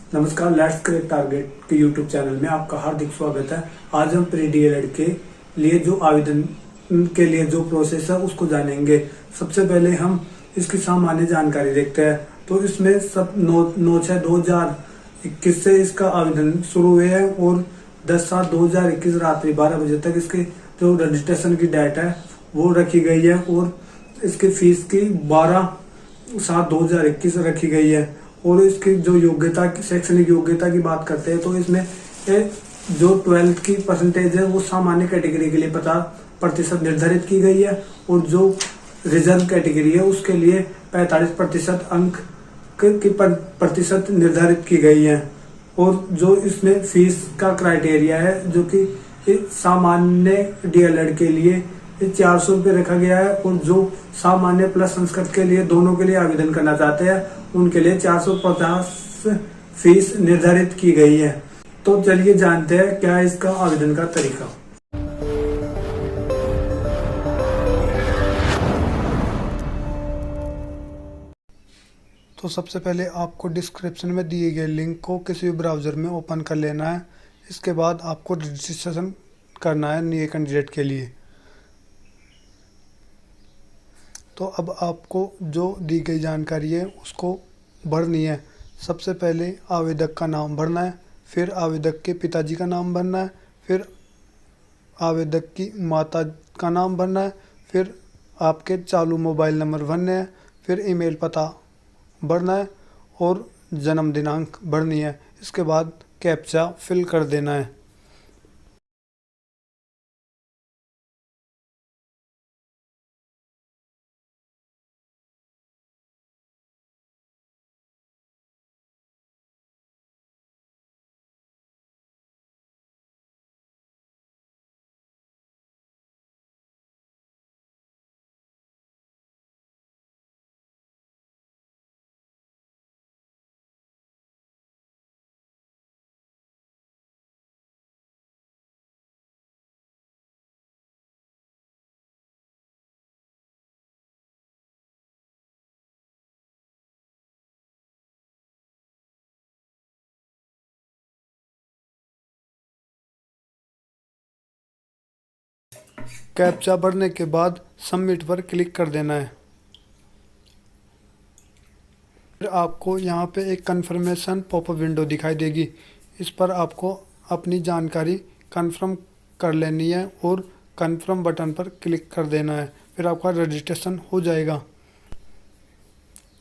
नमस्कार, let's crack target के YouTube channel में आपका हार्दिक स्वागत है। आज हम प्री डीएलएड के लिए जो आवेदन के लिए जो प्रोसेस है उसको जानेंगे। सबसे पहले हम इसकी सामान्य जानकारी देखते हैं। तो इसमें सब 9/6/2021 से इसका आवेदन शुरू हुए हैं और 10/7/2021 रात्रि 12 बजे तक इसके जो रजिस्ट्रेशन की डेट है वो रखी गई है और इसकी फीस की 12/7/2021 रखी गई है। और इसकी जो योग्यता की शैक्षणिक योग्यता की बात करते हैं तो इसमें जो 12th की परसेंटेज है वो सामान्य कैटेगरी के लिए 50% निर्धारित की गई है और जो रिजर्व कैटेगरी है उसके लिए 45% अंक की प्रतिशत निर्धारित की गई है। और जो इसमें फीस का क्राइटेरिया है जो कि सामान्य डीएलएड के लिए 400 रुपये रखा गया है और जो सामान्य प्लस संस्कृत के लिए दोनों के लिए आवेदन करना चाहते हैं उनके लिए 450 फीस निर्धारित की गई है। तो चलिए जानते हैं क्या है इसका आवेदन का तरीका। तो सबसे पहले आपको डिस्क्रिप्शन में दिए गए लिंक को किसी भी ब्राउज़र में ओपन कर लेना है। इसके बाद आपको रजिस्ट्रेशन करना है नए कैंडिडेट के लिए। तो अब आपको जो दी गई जानकारी है उसको भरनी है। सबसे पहले आवेदक का नाम भरना है, फिर आवेदक के पिताजी का नाम भरना है, फिर आवेदक की माता का नाम भरना है, फिर आपके चालू मोबाइल नंबर भरने हैं, फिर ईमेल पता भरना है और जन्म दिनांक भरनी है। इसके बाद कैप्चा फिल कर देना है। कैप्चा भरने के बाद सबमिट पर क्लिक कर देना है। फिर आपको यहाँ पे एक कन्फर्मेशन पॉपअप विंडो दिखाई देगी। इस पर आपको अपनी जानकारी कन्फर्म कर लेनी है और कन्फर्म बटन पर क्लिक कर देना है। फिर आपका रजिस्ट्रेशन हो जाएगा।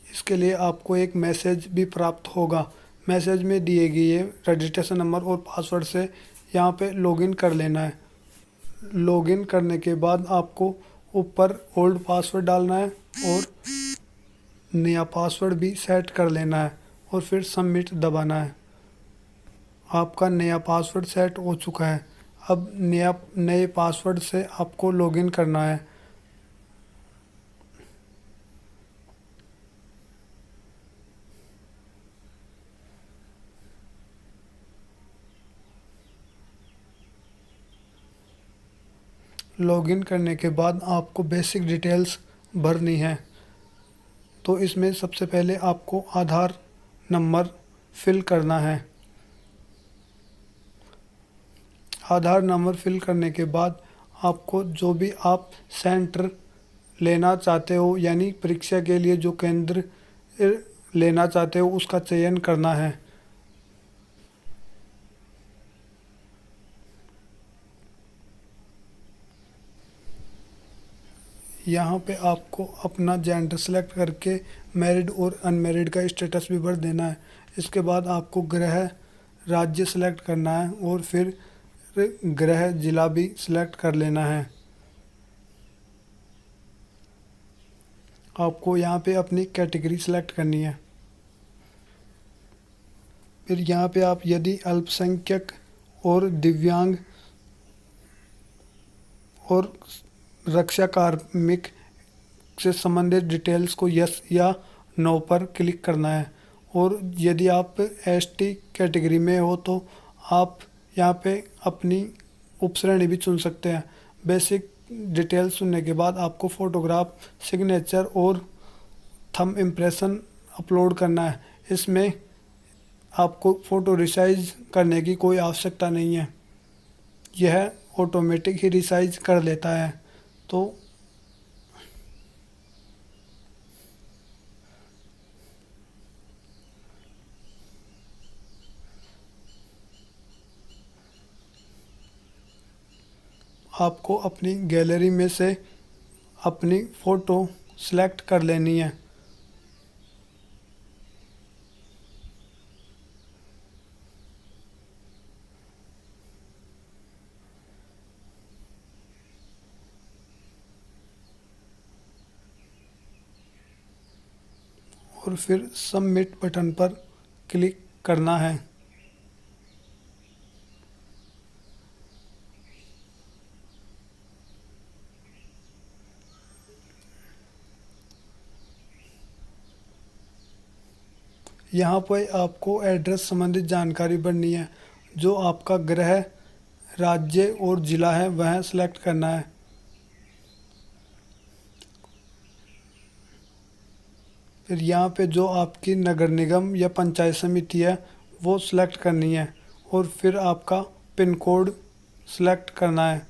इसके लिए आपको एक मैसेज भी प्राप्त होगा। मैसेज में दिए गए रजिस्ट्रेशन नंबर और पासवर्ड से यहाँ पे लॉगिन कर लेना है। लॉगिन करने के बाद आपको ऊपर ओल्ड पासवर्ड डालना है और नया पासवर्ड भी सेट कर लेना है और फिर सबमिट दबाना है। आपका नया पासवर्ड सेट हो चुका है। अब नए पासवर्ड से आपको लॉगिन करना है। लॉगिन करने के बाद आपको बेसिक डिटेल्स भरनी है। तो इसमें सबसे पहले आपको आधार नंबर फिल करना है। आधार नंबर फिल करने के बाद आपको जो भी आप सेंटर लेना चाहते हो यानी परीक्षा के लिए जो केंद्र लेना चाहते हो उसका चयन करना है। यहाँ पे आपको अपना जेंडर सेलेक्ट करके मैरिड और अनमैरिड का स्टेटस भी भर देना है। इसके बाद आपको गृह राज्य सेलेक्ट करना है और फिर गृह जिला भी सिलेक्ट कर लेना है। आपको यहाँ पे अपनी कैटेगरी सेलेक्ट करनी है। फिर यहाँ पे आप यदि अल्पसंख्यक और दिव्यांग और रक्षा कार्मिक से संबंधित डिटेल्स को यस या नो पर क्लिक करना है। और यदि आप एसटी कैटेगरी में हो तो आप यहाँ पे अपनी उपश्रेणी भी चुन सकते हैं। बेसिक डिटेल्स चुनने के बाद आपको फ़ोटोग्राफ, सिग्नेचर और थंब इम्प्रेशन अपलोड करना है। इसमें आपको फ़ोटो रिसाइज करने की कोई आवश्यकता नहीं है, यह ऑटोमेटिक ही रिसाइज कर लेता है। तो आपको अपनी गैलरी में से अपनी फ़ोटो सेलेक्ट कर लेनी है। और फिर सबमिट बटन पर क्लिक करना है। यहाँ पर आपको एड्रेस संबंधित जानकारी भरनी है। जो आपका गृह राज्य और ज़िला है वह सेलेक्ट करना है। फिर यहाँ पे जो आपकी नगर निगम या पंचायत समिति है वो सिलेक्ट करनी है और फिर आपका पिन कोड सेलेक्ट करना है।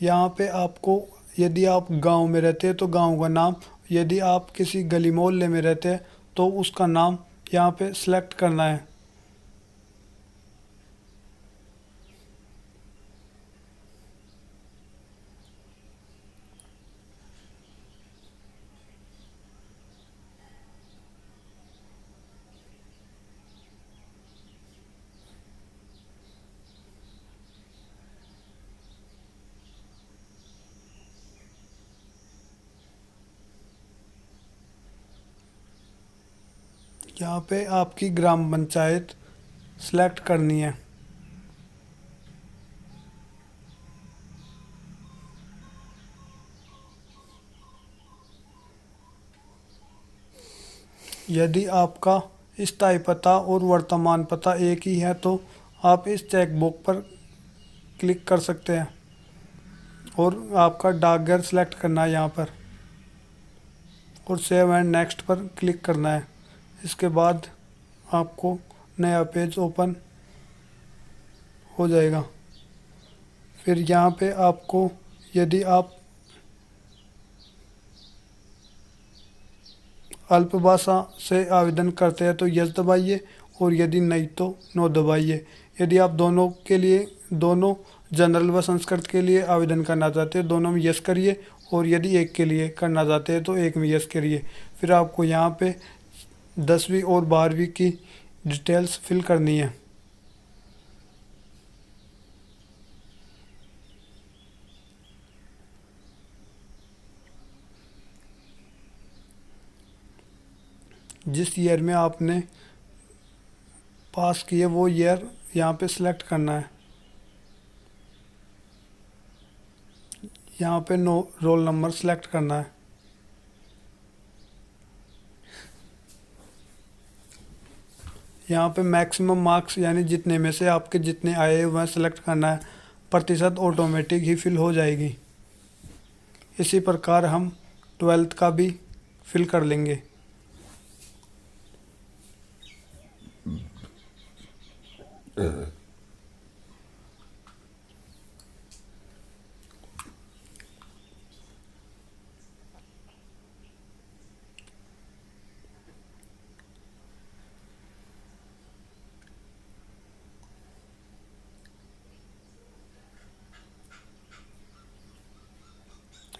यहाँ पे आपको, यदि आप गांव में रहते हैं तो गांव का नाम, यदि आप किसी गली मोहल्ले में रहते हैं तो उसका नाम यहाँ पे सेलेक्ट करना है। यहाँ पे आपकी ग्राम पंचायत सेलेक्ट करनी है। यदि आपका स्थायी पता और वर्तमान पता एक ही है तो आप इस चेक बॉक्स पर क्लिक कर सकते हैं और आपका डाकघर सेलेक्ट करना है यहाँ पर और सेव एंड नेक्स्ट पर क्लिक करना है। इसके बाद आपको नया पेज ओपन हो जाएगा। फिर यहाँ पे आपको, यदि आप अल्प भाषा से आवेदन करते हैं तो यस दबाइए और यदि नहीं तो नो दबाइए। यदि आप दोनों के लिए, दोनों जनरल व संस्कृत के लिए आवेदन करना चाहते हैं दोनों में यस करिए और यदि एक के लिए करना चाहते हैं तो एक में यस करिए। फिर आपको यहाँ पे 10वीं और 12वीं की डिटेल्स फिल करनी है। जिस ईयर में आपने पास किए वो ईयर यहाँ पे सिलेक्ट करना है। यहाँ पे नो रोल नंबर सेलेक्ट करना है। यहाँ पे मैक्सिमम मार्क्स यानी जितने में से आपके जितने आए वह सेलेक्ट करना है। प्रतिशत ऑटोमेटिक ही फिल हो जाएगी। इसी प्रकार हम 12th का भी फिल कर लेंगे।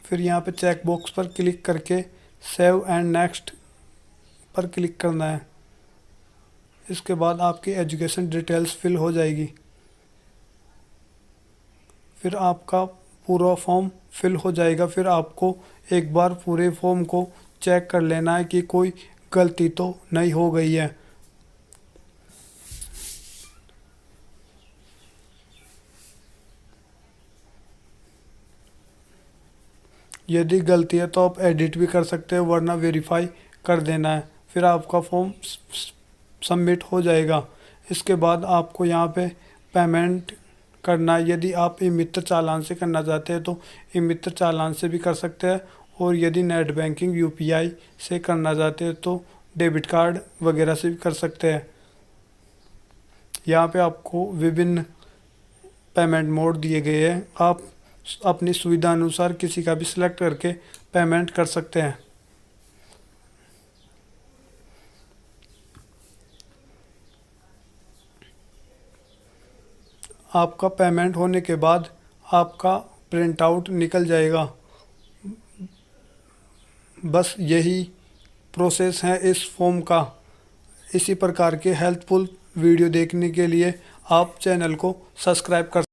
फिर यहाँ पे चेक बॉक्स पर क्लिक करके सेव एंड नेक्स्ट पर क्लिक करना है। इसके बाद आपकी एजुकेशन डिटेल्स फिल हो जाएगी। फिर आपका पूरा फॉर्म फिल हो जाएगा। फिर आपको एक बार पूरे फॉर्म को चेक कर लेना है कि कोई गलती तो नहीं हो गई है। यदि गलती है तो आप एडिट भी कर सकते हैं वरना वेरीफाई कर देना है। फिर आपका फॉर्म सबमिट हो जाएगा। इसके बाद आपको यहाँ पे पेमेंट करना है। यदि आप ई मित्र चालान से करना चाहते हैं तो ई मित्र चालान से भी कर सकते हैं और यदि नेट बैंकिंग यूपीआई से करना चाहते हैं तो डेबिट कार्ड वगैरह से भी कर सकते हैं। यहाँ पे आपको विभिन्न पेमेंट मोड दिए गए हैं, आप अपनी सुविधा अनुसार किसी का भी सिलेक्ट करके पेमेंट कर सकते हैं। आपका पेमेंट होने के बाद आपका प्रिंट आउट निकल जाएगा। बस यही प्रोसेस है इस फॉर्म का। इसी प्रकार के हेल्पफुल वीडियो देखने के लिए आप चैनल को सब्सक्राइब कर